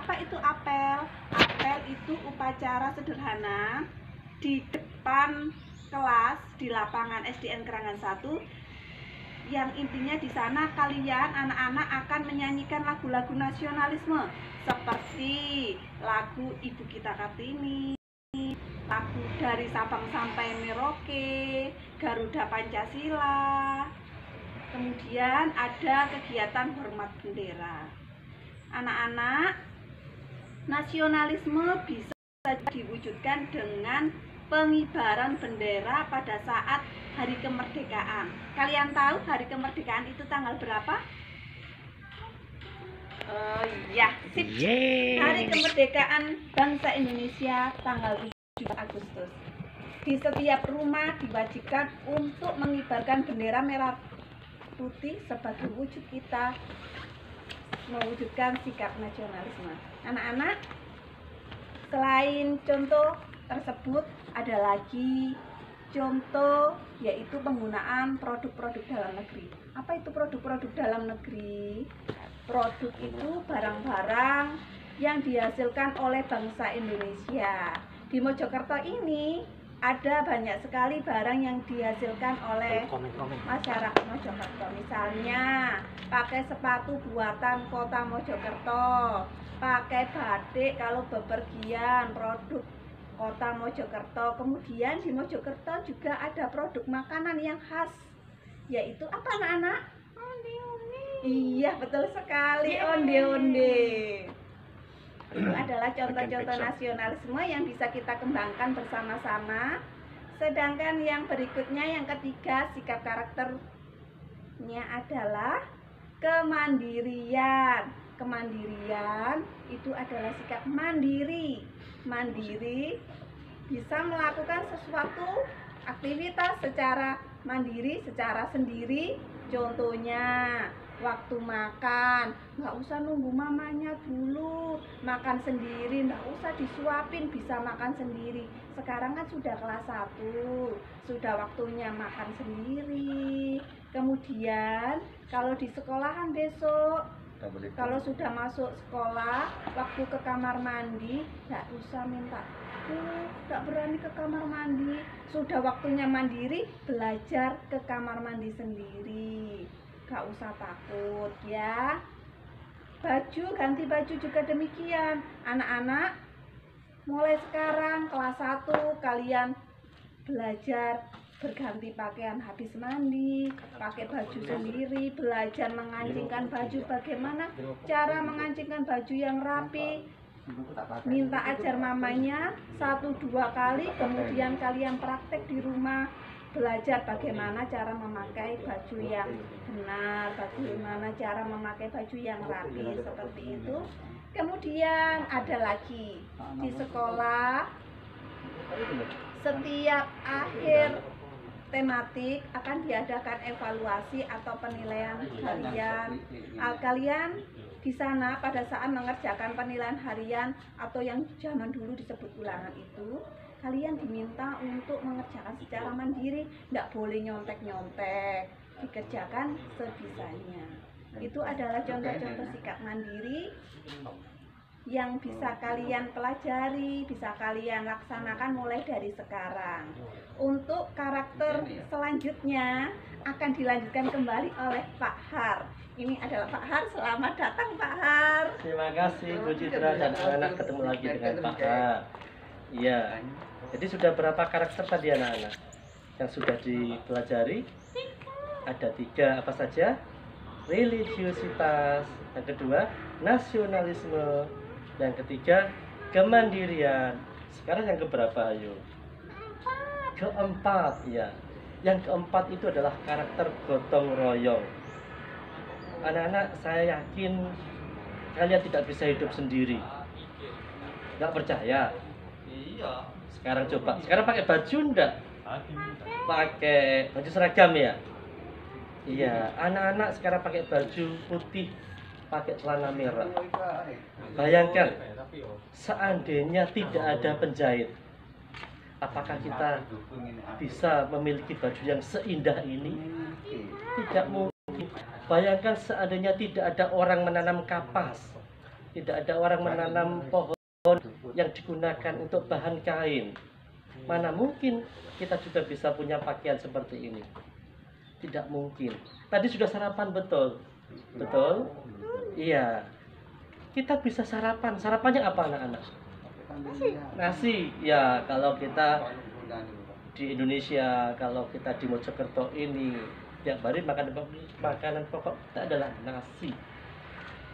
Apa itu apel? Apel itu upacara sederhana di depan kelas di lapangan SDN Kerangan 1, yang intinya di sana kalian anak-anak akan menyanyikan lagu-lagu nasionalisme seperti lagu Ibu Kita Kartini, lagu dari Sabang sampai Merauke, Garuda Pancasila. Kemudian ada kegiatan hormat bendera. Anak-anak, nasionalisme bisa diwujudkan dengan pengibaran bendera pada saat hari kemerdekaan. Kalian tahu hari kemerdekaan itu tanggal berapa? Oh iya, sip. Hari kemerdekaan bangsa Indonesia tanggal 7 Agustus. Di setiap rumah diwajibkan untuk mengibarkan bendera merah putih sebagai wujud kita mewujudkan sikap nasionalisme. Anak-anak, selain contoh tersebut ada lagi contoh, yaitu penggunaan produk-produk dalam negeri. Apa itu produk-produk dalam negeri? Produk itu barang-barang yang dihasilkan oleh bangsa Indonesia. Di Mojokerto ini ada banyak sekali barang yang dihasilkan oleh masyarakat Mojokerto. Misalnya pakai sepatu buatan kota Mojokerto, pakai batik kalau bepergian, produk kota Mojokerto. Kemudian di Mojokerto juga ada produk makanan yang khas, yaitu apa anak-anak? Onde-onde. Iya, betul sekali, onde-onde. Itu adalah contoh-contoh nasionalisme yang bisa kita kembangkan bersama-sama. Sedangkan yang berikutnya, yang ketiga, sikap karakternya adalah kemandirian. Kemandirian itu adalah sikap mandiri. Mandiri bisa melakukan sesuatu aktivitas secara mandiri, secara sendiri. Contohnya waktu makan, nggak usah nunggu mamanya dulu, makan sendiri, nggak usah disuapin, bisa makan sendiri. Sekarang kan sudah kelas 1, sudah waktunya makan sendiri. Kemudian kalau di sekolahan besok, kalau sudah masuk sekolah, waktu ke kamar mandi, nggak usah minta, nggak berani ke kamar mandi. Sudah waktunya mandiri, belajar ke kamar mandi sendiri. Gak usah takut ya. Baju, ganti baju juga demikian. Anak-anak, mulai sekarang kelas 1 kalian belajar berganti pakaian habis mandi, pakai baju sendiri, belajar mengancingkan baju, bagaimana cara mengancingkan baju yang rapi. Minta ajar mamanya 1-2 kali, kemudian kalian praktek di rumah. Belajar bagaimana cara memakai baju yang benar, bagaimana cara memakai baju yang rapi, seperti itu. Kemudian ada lagi di sekolah, setiap akhir tematik akan diadakan evaluasi atau penilaian harian. Kalian di sana pada saat mengerjakan penilaian harian atau yang zaman dulu disebut ulangan itu, kalian diminta untuk mengerjakan secara mandiri, tidak boleh nyontek-nyontek, dikerjakan sebisanya. Itu adalah contoh-contoh sikap mandiri yang bisa kalian pelajari, bisa kalian laksanakan mulai dari sekarang. Untuk karakter selanjutnya akan dilanjutkan kembali oleh Pak Har. Ini adalah Pak Har, selamat datang Pak Har. Terima kasih Bu Citra dan anak-anak, ketemu lagi dengan Pak Har. Iya, jadi sudah berapa karakter tadi anak-anak yang sudah dipelajari? Ada 3, apa saja? Religiositas, yang kedua nasionalisme, yang ketiga kemandirian. Sekarang yang keberapa ayo? Keempat, ya. Yang keempat itu adalah karakter gotong royong. Anak-anak, saya yakin kalian tidak bisa hidup sendiri. Nggak percaya? Iya. Sekarang coba. Sekarang pakai baju enggak? Pakai baju seragam ya? Iya. Anak-anak sekarang pakai baju putih, pakai celana merah. Bayangkan, seandainya tidak ada penjahit, apakah kita bisa memiliki baju yang seindah ini? Tidak mungkin. Bayangkan seandainya tidak ada orang menanam kapas, Tidak ada orang menanam pohon yang digunakan untuk bahan kain. Mana mungkin kita juga bisa punya pakaian seperti ini? Tidak mungkin. Tadi sudah sarapan, betul? Betul? Iya. Kita bisa sarapan. Sarapannya apa, anak-anak? Nasi. Ya, kalau kita di Indonesia, kalau kita di Mojokerto ini tiap hari makanan pokok kita adalah nasi.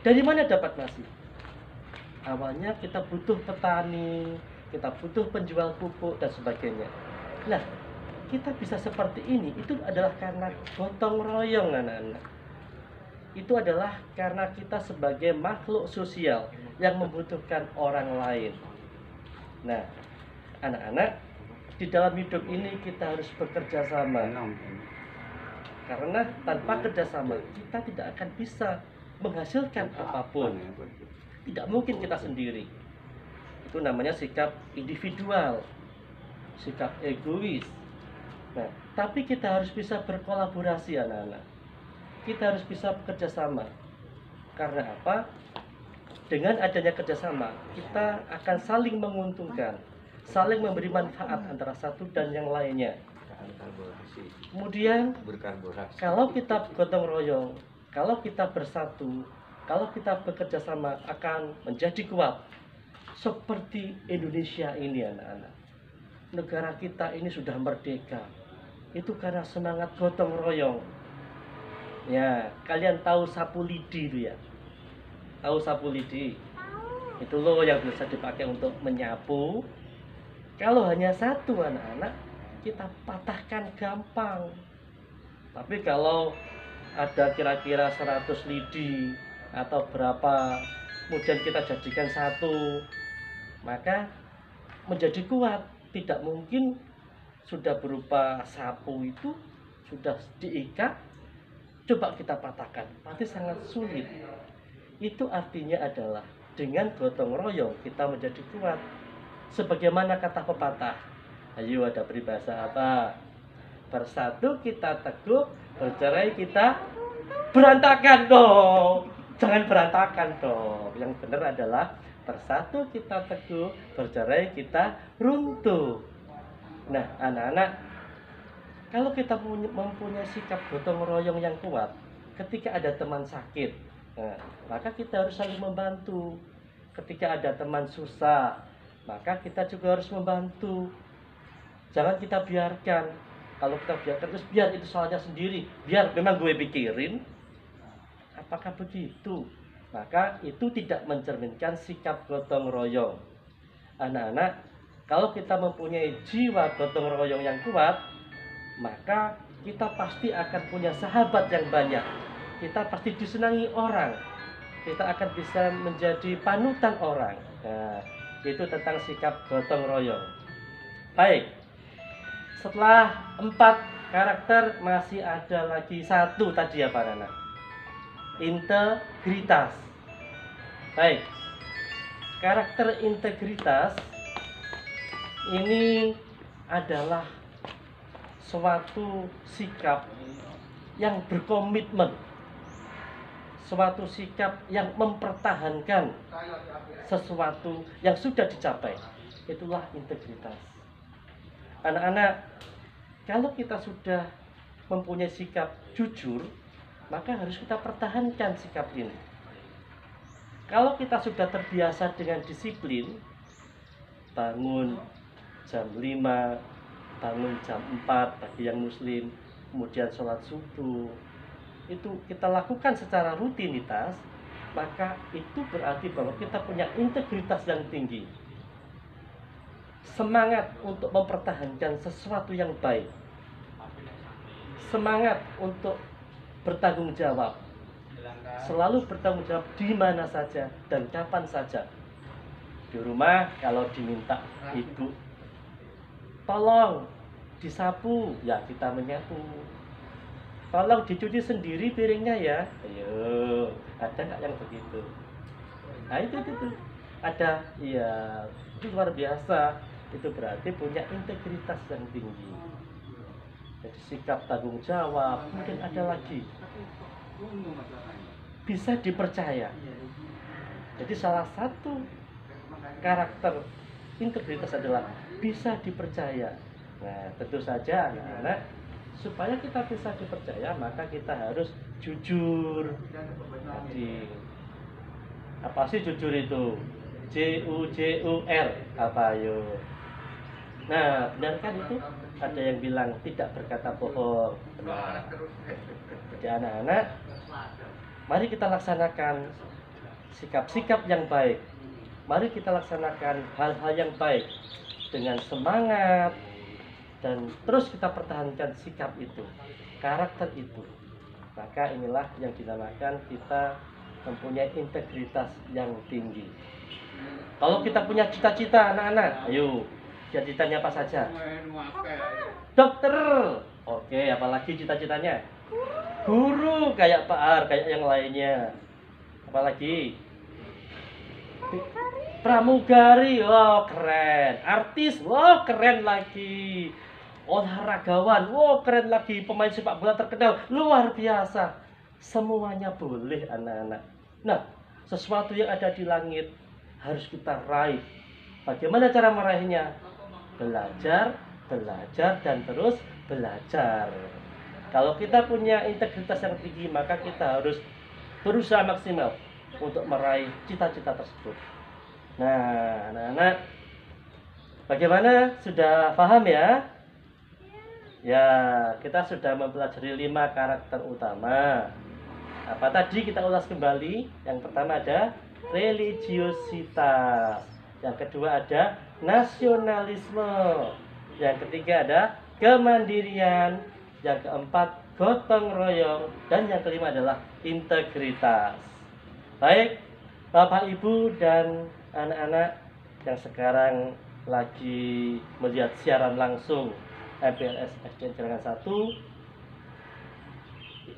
Dari mana dapat nasi? Awalnya kita butuh petani, kita butuh penjual pupuk dan sebagainya. Nah, kita bisa seperti ini itu adalah karena gotong royong, anak-anak. Itu adalah karena kita sebagai makhluk sosial yang membutuhkan orang lain. Nah, anak-anak, di dalam hidup ini kita harus bekerja sama. Karena tanpa kerjasama kita tidak akan bisa menghasilkan apapun. Tidak mungkin kita sendiri. Itu namanya sikap individual, sikap egois. Nah, tapi kita harus bisa berkolaborasi, anak-anak. Kita harus bisa bekerja sama. Karena apa? Dengan adanya kerjasama, kita akan saling menguntungkan, saling memberi manfaat antara satu dan yang lainnya. Kemudian, kalau kita gotong royong, kalau kita bersatu, kalau kita bekerja sama akan menjadi kuat. Seperti Indonesia ini, anak-anak. Negara kita ini sudah merdeka. Itu karena semangat gotong royong. Ya, kalian tahu sapu lidi itu ya? Tahu sapu lidi? Itu loh yang bisa dipakai untuk menyapu. Kalau hanya satu, anak-anak, kita patahkan gampang. Tapi kalau ada kira-kira 100 lidi atau berapa, kemudian kita jadikan satu, maka menjadi kuat. Tidak mungkin sudah berupa sapu itu sudah diikat, coba kita patahkan, pasti sangat sulit. Itu artinya adalah dengan gotong royong kita menjadi kuat. Sebagaimana kata pepatah, ayo ada peribahasa apa? Bersatu kita teguh, bercerai kita berantakan dong. Jangan berantakan dong. Yang benar adalah bersatu kita teguh, bercerai kita runtuh. Nah, anak-anak, kalau kita mempunyai sikap gotong royong yang kuat, ketika ada teman sakit, nah, maka kita harus saling membantu. Ketika ada teman susah, maka kita juga harus membantu. Jangan kita biarkan. Kalau kita biarkan terus biar itu soalnya sendiri, biar memang gue pikirin. Apakah begitu? Maka itu tidak mencerminkan sikap gotong royong. Anak-anak, kalau kita mempunyai jiwa gotong royong yang kuat, maka kita pasti akan punya sahabat yang banyak. Kita pasti disenangi orang. Kita akan bisa menjadi panutan orang. Nah, itu tentang sikap gotong royong. Baik, setelah 4 karakter masih ada lagi 1 tadi ya Pak Nana. Integritas. Baik, karakter integritas ini adalah suatu sikap yang berkomitmen, suatu sikap yang mempertahankan sesuatu yang sudah dicapai. Itulah integritas. Anak-anak, kalau kita sudah mempunyai sikap jujur, maka harus kita pertahankan sikap ini. Kalau kita sudah terbiasa dengan disiplin, bangun jam 5, bangun jam 4 bagi yang muslim, kemudian sholat subuh, itu kita lakukan secara rutinitas, maka itu berarti bahwa kita punya integritas yang tinggi. Semangat untuk mempertahankan sesuatu yang baik. Semangat untuk bertanggung jawab. Selalu bertanggung jawab di mana saja dan kapan saja. Di rumah kalau diminta ibu, tolong disapu, ya kita menyapu. Tolong dicuci sendiri piringnya ya. Ayo, ada nggak yang begitu? Nah itu. Ada, iya, itu luar biasa. Itu berarti punya integritas yang tinggi. Jadi sikap tanggung jawab. Mungkin ada lagi, bisa dipercaya. Jadi salah satu karakter integritas adalah bisa dipercaya. Nah, tentu saja anak-anak, supaya kita bisa dipercaya maka kita harus jujur. Jadi apa sih jujur itu? JUJUR apa ayo? Nah, benar kan itu? Ada yang bilang tidak berkata bohong. Benar. Jadi anak-anak, mari kita laksanakan sikap-sikap yang baik. Mari kita laksanakan hal-hal yang baik dengan semangat dan terus kita pertahankan sikap itu, karakter itu. Maka inilah yang dinamakan kita mempunyai integritas yang tinggi. Kalau kita punya cita-cita anak-anak, ayo, cita-citanya apa saja? Dokter. Oke, apalagi cita-citanya? Guru, kayak Pak Ar, kayak yang lainnya. Apalagi? Pramugari, wow keren. Artis, wow keren lagi. Olahragawan, wow keren lagi. Pemain sepak bola terkenal, luar biasa. Semuanya boleh anak-anak. Nah, sesuatu yang ada di langit harus kita raih. Bagaimana cara meraihnya? Belajar, belajar, dan terus belajar. Kalau kita punya integritas yang tinggi, maka kita harus berusaha maksimal untuk meraih cita-cita tersebut. Nah, anak-anak, bagaimana? Sudah paham ya? Ya, kita sudah mempelajari 5 karakter utama. Apa tadi kita ulas kembali? Yang pertama ada religiositas. Yang kedua ada nasionalisme. Yang ketiga ada kemandirian. Yang keempat gotong royong. Dan yang kelima adalah integritas. Baik, Bapak Ibu dan anak-anak yang sekarang lagi melihat siaran langsung MPLS SDN Jerangan 1,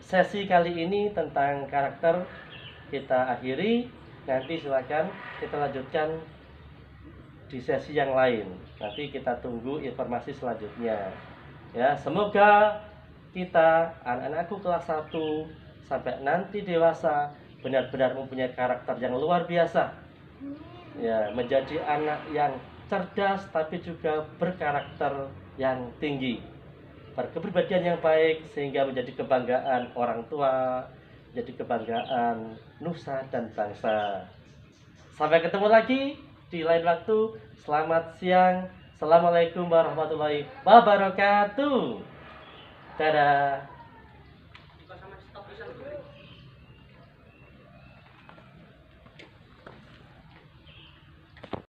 sesi kali ini tentang karakter kita akhiri. Nanti silakan kita lanjutkan di sesi yang lain. Nanti kita tunggu informasi selanjutnya. Ya, semoga kita anak-anakku kelas 1 sampai nanti dewasa benar-benar mempunyai karakter yang luar biasa. Ya, menjadi anak yang cerdas tapi juga berkarakter yang tinggi. Berkepribadian yang baik sehingga menjadi kebanggaan orang tua, menjadi kebanggaan nusa dan bangsa. Sampai ketemu lagi di lain waktu. Selamat siang. Assalamualaikum warahmatullahi wabarakatuh. Dadah.